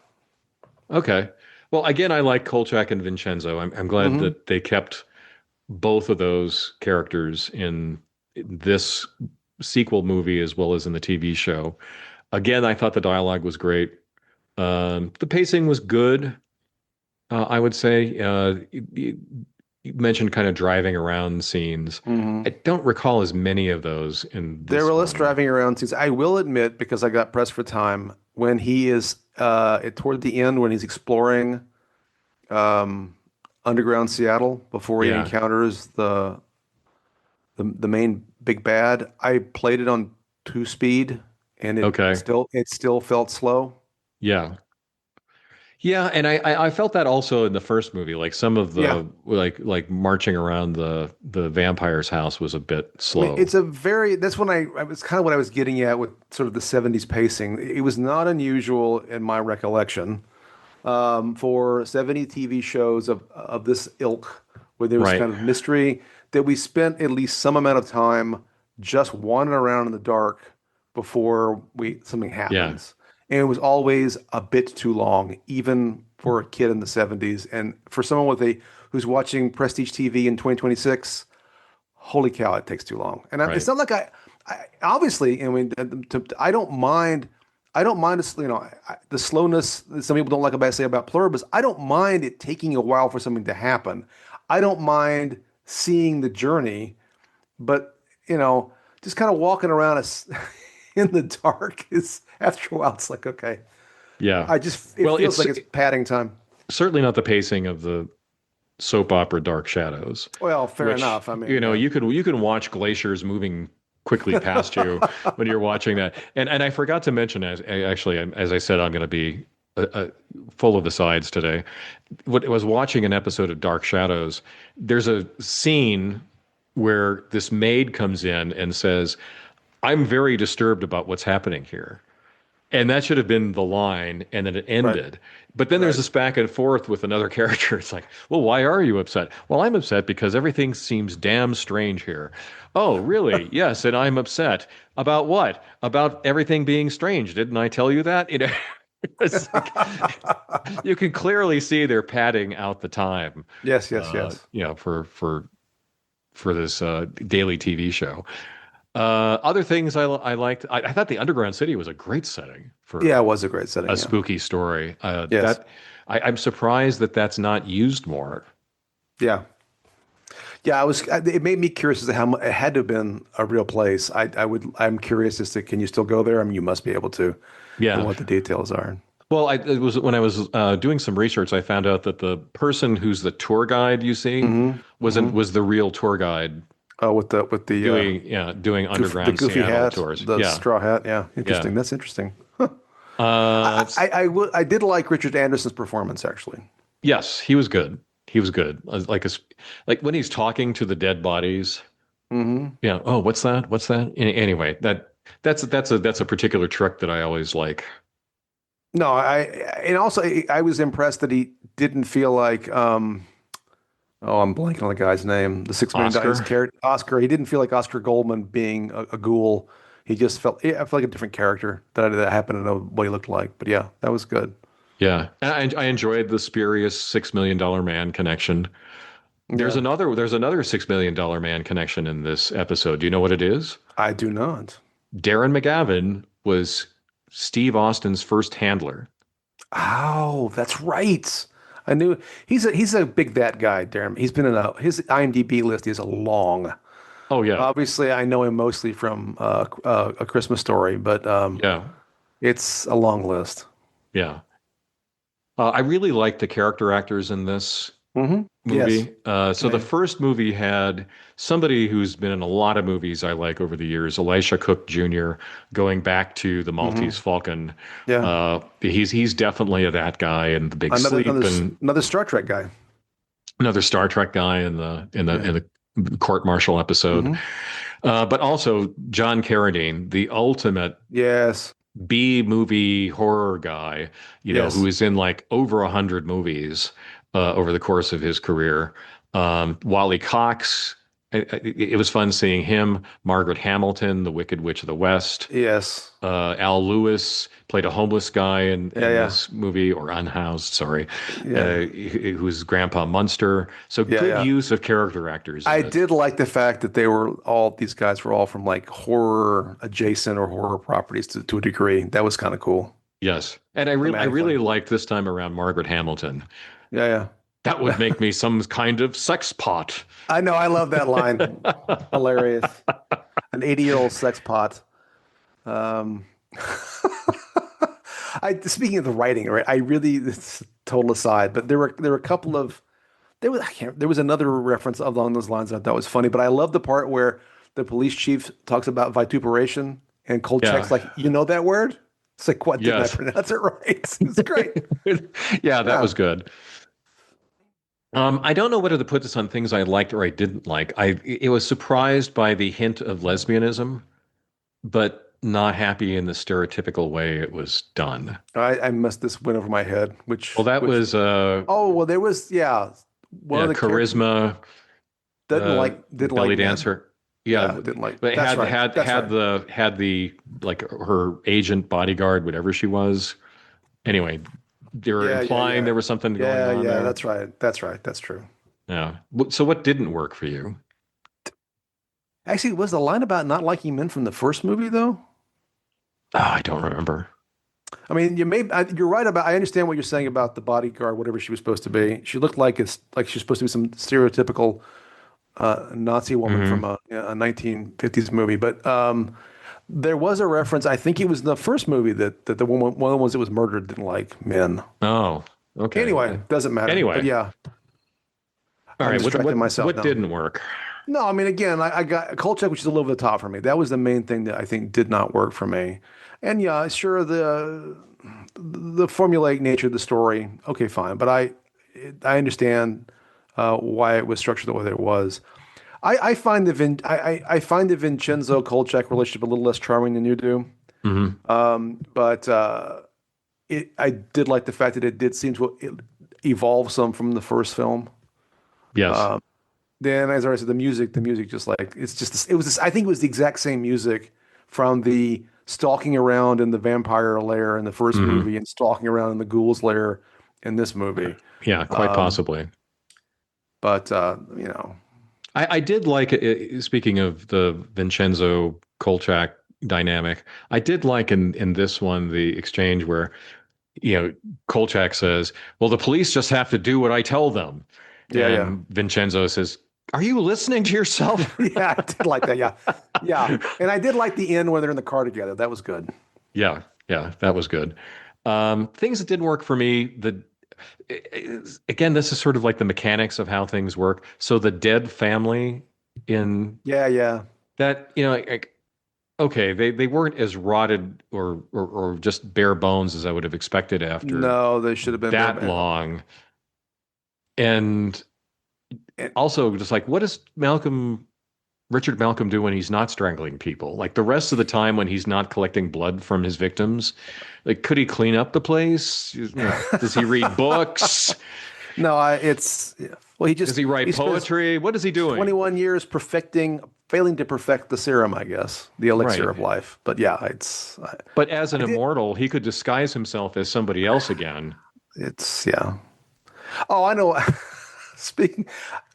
Okay. Well, again, I like Kolchak and Vincenzo. I'm glad Hmm. that they kept both of those characters in this sequel movie as well as in the TV show. Again, I thought the dialogue was great. The pacing was good. I would say you mentioned kind of driving around scenes. I Hmm. don't recall as many of those in There were this less one. driving around scenes. I will admit, because I got pressed for time, when he is toward the end, when he's exploring um, underground Seattle before he Yeah. encounters the main big bad, I played it on two speed, and Okay. it still felt slow. Yeah. Yeah, and I felt that also in the first movie. Like some of Yeah, the like marching around the vampire's house was a bit I mean, slow. that's when I was kind of what I was getting at with sort of the 70s pacing. It was not unusual in my recollection for 70 TV shows of this ilk, where there was Right. kind of mystery, that we spent at least some amount of time just wandering around in the dark before we something Yeah. happens. And it was always a bit too long, even for a kid in the 70s. And for someone who's watching Prestige TV in 2026, holy cow, it takes too long. And it's Right. not like I obviously, I mean, I don't mind. I don't mind, the slowness that some people don't like about say about Pluribus. I don't mind it taking a while for something to happen. I don't mind seeing the journey, but just kind of walking around us in the dark is after a while, it's like, okay, Yeah. it Well, feels it's like it's padding time. certainly not the pacing of the soap opera Dark Shadows, Well, fair which enough. I mean, yeah. you can watch glaciers moving quickly past you when you're watching that. And I forgot to mention, as I said, I'm going to be full of the sides today. When I was watching an episode of Dark Shadows, there's a scene where this maid comes in and says, "I'm very disturbed about what's happening here." And that should have been the line, and then it Right, ended. But then there's right. this back and forth with another character. It's like, well, why are you upset? Well, I'm upset because everything seems damn strange here. Oh, really? Yes, and I'm upset. About what? About everything being strange. Didn't I tell you that? It's like, you can clearly see they're padding out the time, Yes, yes, yes. for this daily TV show. Other things I liked, I thought the Underground City was a great setting Yeah, for it was a great setting. a Yeah. spooky story. Yes. I'm surprised that that's not used more. Yeah. Yeah, it made me curious as to how much it had to have been a real place. I'm curious as to can you still go there? I mean, you must be able to, and Yeah. what the details are. Well, it was when I was doing some research, I found out that the person who's the tour guide you see Hmm. Hmm. was the real tour guide Oh, with doing the underground goofy Seattle hat, tours. the Yeah. straw hat. Yeah, Yeah. interesting. That's interesting. It's- I did like Richard Anderson's performance actually. yes, he was good. He was good. Like when he's talking to the dead bodies. Hmm. Yeah. Oh, what's that? What's that? Anyway, that's a particular trick that I always like. No, and also I was impressed that he didn't feel like oh, I'm blanking on the guy's name. The $6 million his Oscar. character Oscar. He didn't feel like Oscar Goldman being a ghoul. He just I felt like a different character that I happened to know what he looked like. But yeah, that was good. Yeah. And I enjoyed the spurious $6 million man connection. Yeah, There's another $6 million man connection in this episode. Do you know what it is? I do not. Darren McGavin was Steve Austin's first handler. Oh, that's right. I knew he's a big that guy, Darren. He's been in his IMDb list is a long. Oh yeah. Obviously, I know him mostly from A Christmas Story, but Yeah. it's a long list. Yeah. I really liked the character actors in this Hmm. Yes. movie. So the Yeah. first movie had somebody who's been in a lot of movies I like over the years, Elisha Cook Jr., going back to the Hmm. Maltese Falcon. Yeah. He's definitely a that guy in The Big Sleep, and Another Star Trek guy. another Star Trek guy in Yeah. the court martial episode. Hmm. But also John Carradine, the ultimate Yes. B movie horror guy, who Yes. is in like over 100 movies over the course of his career. Wally Cox, it was fun seeing him. Margaret Hamilton, the Wicked Witch of the West. Yes. Al Lewis played a homeless guy Yeah. in Yeah. this movie, or unhoused, sorry, Yeah. who's Grandpa Munster. So Yeah. good Yeah. use of character actors in I this. did like the fact that these guys were all from like horror adjacent or horror properties to a degree. That was kind of cool. Yes, and I Thematically. really liked this time around Margaret Hamilton. Yeah. That would make me some kind of sex pot. I know. I love that line. Hilarious. An 80-year-old sex pot. Um, speaking of the writing, right? I really, it's a total aside, but there were a couple of there was another reference along those lines that I thought was funny, but I love the part where the police chief talks about vituperation and Kolchak's Yeah. like, you know that word? It's like, what didn't I Yes. pronounce it right? It's great. Yeah, that Yeah. was good. I don't know whether to put this on things I liked or I didn't like. It was surprised by the hint of lesbianism, but not happy in the stereotypical way it was done. I missed this went over my head, Well, that which was oh well there was one of the characters charisma, didn't like belly men. dancer. Yeah, Yeah, didn't like but that's right. That's right. had the like her agent bodyguard, whatever she was. Anyway, they were Yeah, yeah, implying yeah. there was something going Yeah, on yeah, there. that's right. That's right. That's true. Yeah. So what didn't work for you? Actually, was the line about not liking men from the first movie though? Oh, I don't remember. I mean, you're right about. I understand what you're saying about the bodyguard, whatever she was supposed to be. She looked like it's like she's supposed to be some stereotypical Nazi woman Hmm. from a 1950s movie. But there was a reference. I think it was in the first movie that the one of the ones that was murdered didn't like men. Oh, okay. Anyway, doesn't matter. But Anyway, yeah, all I'm right. distracting myself What now. didn't work? No, I mean, again, I got Kolchak, which is a little bit the top for me. That was the main thing that I think did not work for me. And yeah, sure, the formulaic nature of the story, okay, fine. But I understand why it was structured the way that it was. I find I find the Vincenzo Kolchak relationship a little less charming than you do. Hmm. But I did like the fact that it did seem to evolve some from the first film. Yes. Um, Then, as I said, the music just like it's just it was this, I think it was the exact same music from the stalking around in the vampire lair in the first Hmm. movie and stalking around in the ghouls lair in this movie. Yeah, quite Um, possibly. but you know, I did like it, speaking of the Vincenzo Kolchak dynamic. I did like in this one the exchange where Kolchak says, "Well, the police just have to do what I tell them," yeah, yeah. and Vincenzo says, "Are you listening to yourself?" Yeah, I did like that. Yeah. Yeah. And I did like the end when they're in the car together. That was good. Yeah, yeah, that was good. Things that didn't work for me. Again, this is sort of like the mechanics of how things work. So the dead family in Yeah, yeah. that, like, okay, they weren't as rotted or just bare bones as I would have expected after No, they should have been that bare. long. And And, also, just like, what does Richard Malcolm do when he's not strangling people? Like the rest of the time when he's not collecting blood from his victims, like could he clean up the place? Does he read books? no, it's yeah. Well, Does he write he spends poetry? What is he doing? 21 years failing to perfect the serum, I guess, the elixir Right. of life. But yeah, But as an I did, immortal, he could disguise himself as somebody else again. yeah. Oh, I know. Speaking,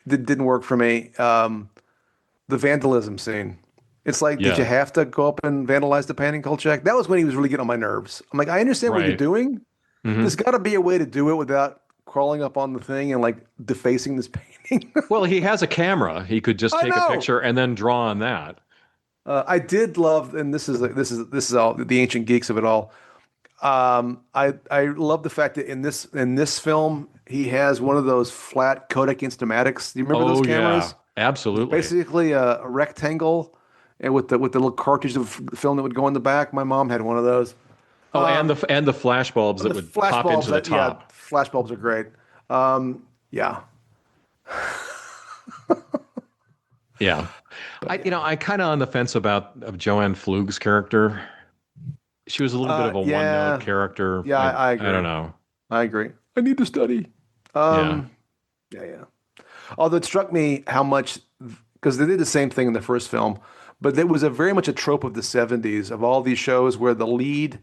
that didn't work for me. The vandalism scene. It's like, did you Yeah. have to go up and vandalize the painting, Kolchak? That was when he was really getting on my nerves. I'm like, I understand what you're Right. doing. Hmm. There's got to be a way to do it without crawling up on the thing and like defacing this painting. Well, he has a camera. He could just I take a know. picture and then draw on that. I did love, and this is all the ancient geeks of it all. I love the fact that in this film he has one of those flat Kodak Instamatics. Do you remember those Oh yeah, cameras? It's absolutely. basically a rectangle, and with the little cartridge of film that would go in the back. My mom had one of those. Oh, and the flash bulbs that The would flash pop bulbs, into the that yeah, top. flash bulbs are great. Yeah, Yeah. but I kind of on the fence about of Joanne Flug's character. She was a little bit of a one-note yeah, character. yeah. I I don't agree. know. I agree. I need to study. Yeah. Um, yeah, yeah. Although it struck me how much, because they did the same thing in the first film, but there was a very much a trope of the 70s of all these shows where the lead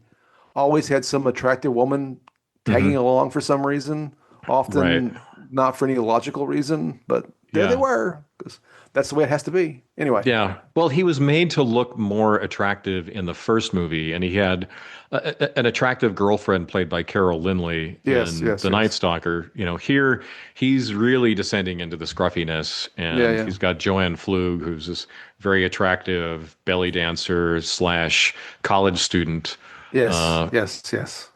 always had some attractive woman tagging Hmm. along for some reason, Right. often not for any logical reason, but there they Yeah. were, because that's the way it has to be. Anyway, Yeah. Well, he was made to look more attractive in the first movie, and he had an attractive girlfriend played by Carol Lynley yes, in yes, The Night yes. Stalker. Here he's really descending into the scruffiness, Yeah, and yeah. he's got Joanne Flug, who's this very attractive belly dancer slash college student. Yes, Uh, yes, yes.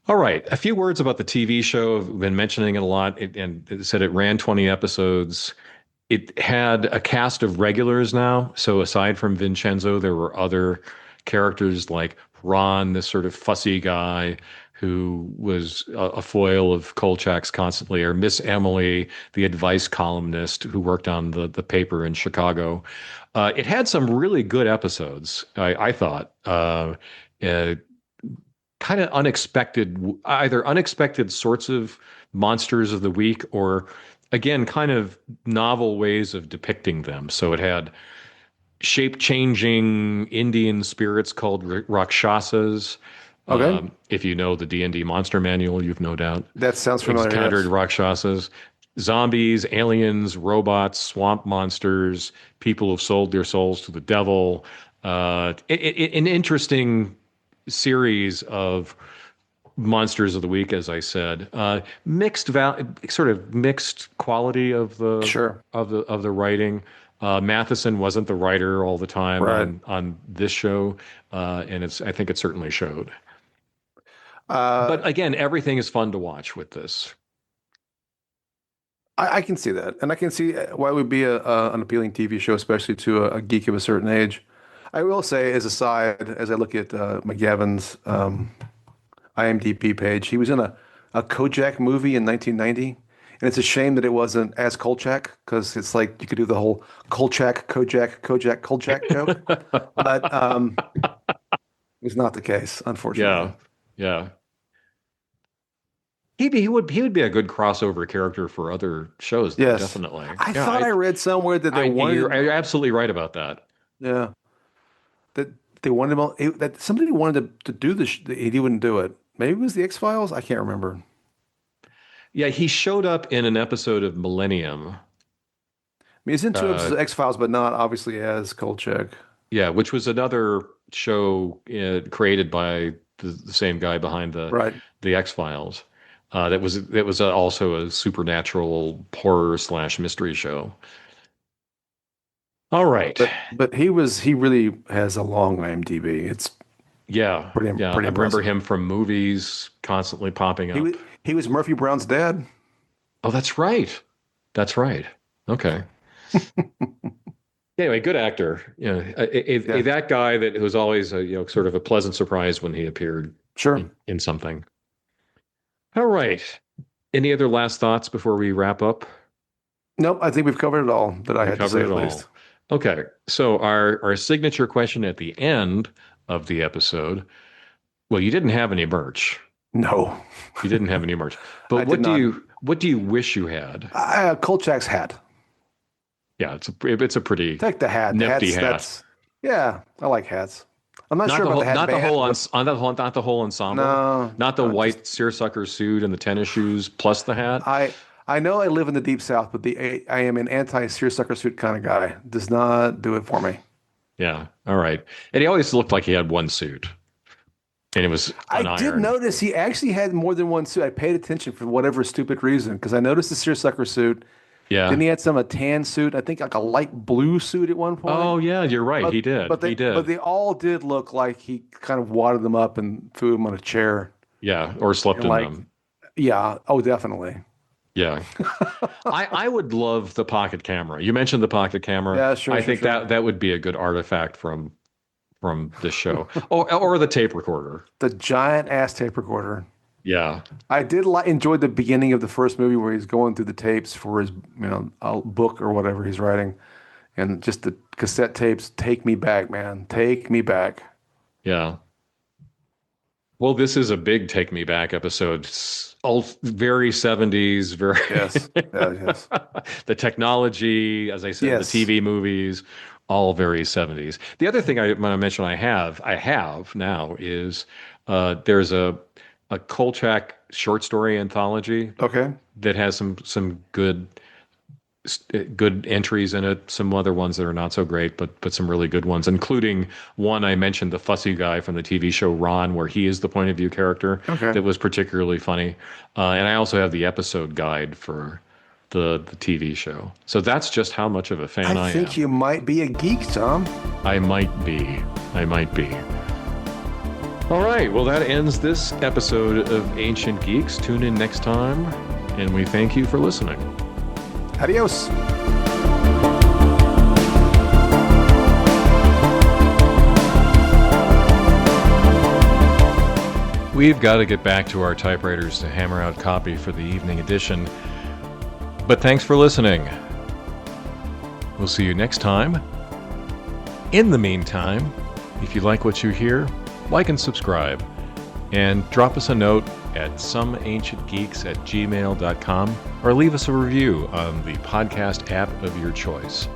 all right, a few words about the TV show. I've been mentioning it a lot, and it said it ran 20 episodes. It had a cast of regulars now. So aside from Vincenzo, there were other characters like Ron, this sort of fussy guy who was a foil of Kolchak's constantly, or Miss Emily, the advice columnist who worked on the paper in Chicago. It had some really good episodes, I thought. Uh, Kind of unexpected, either unexpected sorts of monsters of the week or, again, kind of novel ways of depicting them. So it had shape changing Indian spirits called Rakshasas. Okay, If you know the D&D monster manual, you've no doubt that sounds familiar. encountered Yes. Rakshasas. Zombies, aliens, robots, swamp monsters, people who've sold their souls to the devil. An interesting series of monsters of the week, as I said. Sort of mixed quality of the Sure. writing. Matheson wasn't the writer all the time Right. on this show, and I think it certainly showed. Uh, But again, everything is fun to watch with this. I can see that, and I can see why it would be an appealing TV show, especially to a geek of a certain age. I will say, as a side, as I look at McGavin's IMDb page, he was in a Kojak movie in 1990, and it's a shame that it wasn't as Kolchak because it's like you could do the whole Kolchak, Kojak, Kolchak joke, but it was not the case, unfortunately. Yeah, yeah. He would be a good crossover character for other shows, though. Yes, Definitely. I Yeah, thought I read somewhere that they you're wanted, absolutely right about that. yeah, that they wanted him. That somebody wanted to do this. He wouldn't do it. Maybe it was the X-Files. I can't remember. Yeah, he showed up in an episode of Millennium. I mean, he's in two episodes Uh, of X-Files, but not obviously as Kolchak. yeah, which was another show created by the same guy behind Right. the X-Files. That was also a supernatural horror slash mystery show. All right. But he really has a long IMDb. It's Yeah. Yeah. pretty I remember impressive. him from movies constantly popping He was up. he was Murphy Brown's dad. Oh, that's right. That's right. Okay. Anyway, good actor. Yeah, That guy that was always sort of a pleasant surprise when he appeared sure. in something. All right. Any other last thoughts before we wrap up? Nope, I think we've covered it all that I We had to say covered it at all. least. Okay. So our signature question at the end of the episode. Well, you didn't have any merch. No, You didn't have any merch. I But did not. what do you wish you had? Kolchak's hat. Yeah, it's a pretty Take the hat. The nifty hat's, hat. yeah, I like hats. I'm not Not sure the about whole, the hat not the band, whole, but not the whole ensemble. no, Not the no, white seersucker suit and the tennis shoes plus the hat. I know I live in the deep south, but I am an anti-seersucker suit kind of guy. Does not do it for me. Yeah. All right. And he always looked like he had one suit, and it was an I did iron. notice he actually had more than one suit. I paid attention for whatever stupid reason because I noticed the seersucker suit. Yeah. Then he had a tan suit. I think like a light blue suit at one point. Oh yeah, you're right. But, He did. He did. But they all did look like he kind of wadded them up and threw them on a chair. Yeah. Or slept And in like, them. yeah. Oh, definitely. Yeah. I would love the pocket camera. You mentioned the pocket camera. Yeah, sure. I sure, think sure. that would be a good artifact from this show. Or the tape recorder. The giant ass tape recorder. Yeah. I did enjoy the beginning of the first movie where he's going through the tapes for his, book or whatever he's writing, and just the cassette tapes take me back, man. Take me back. Yeah. Well, this is a big take me back episode. All very 70s, very Yes. Yes. the technology, as I said, Yes. the TV movies, all very 70s. The other thing I want to mention I have now is there's a Kolchak short story anthology Okay. that has some good entries in it, some other ones that are not so great, but some really good ones, including one I mentioned, the fussy guy from the TV show Ron, where he is the point of view character. Okay. That was particularly funny. And I also have the episode guide for the TV show. So that's just how much of a fan I I am. think you might be a geek, Tom. I might be. All right. Well, that ends this episode of Ancient Geeks. Tune in next time, and we thank you for listening. Adios. We've got to get back to our typewriters to hammer out copy for the evening edition. But thanks for listening. We'll see you next time. In the meantime, if you like what you hear, like and subscribe. And drop us a note at someancientgeeks@gmail.com or leave us a review on the podcast app of your choice.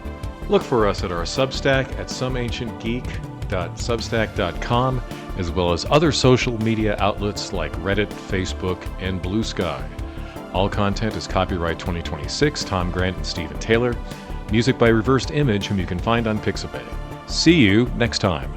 Look for us at our Substack at someancientgeek.substack.com, as well as other social media outlets like Reddit, Facebook, and Blue Sky. All content is copyright 2026, Tom Grant and Stephen Taylor. Music by Reversed Image, whom you can find on Pixabay. See you next time.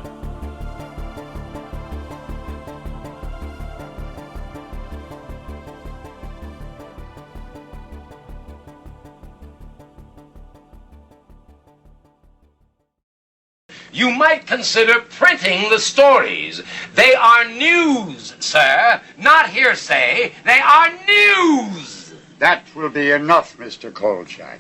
You might consider printing the stories. They are news, sir, not hearsay. They are news. That will be enough, Mr. Kolchak.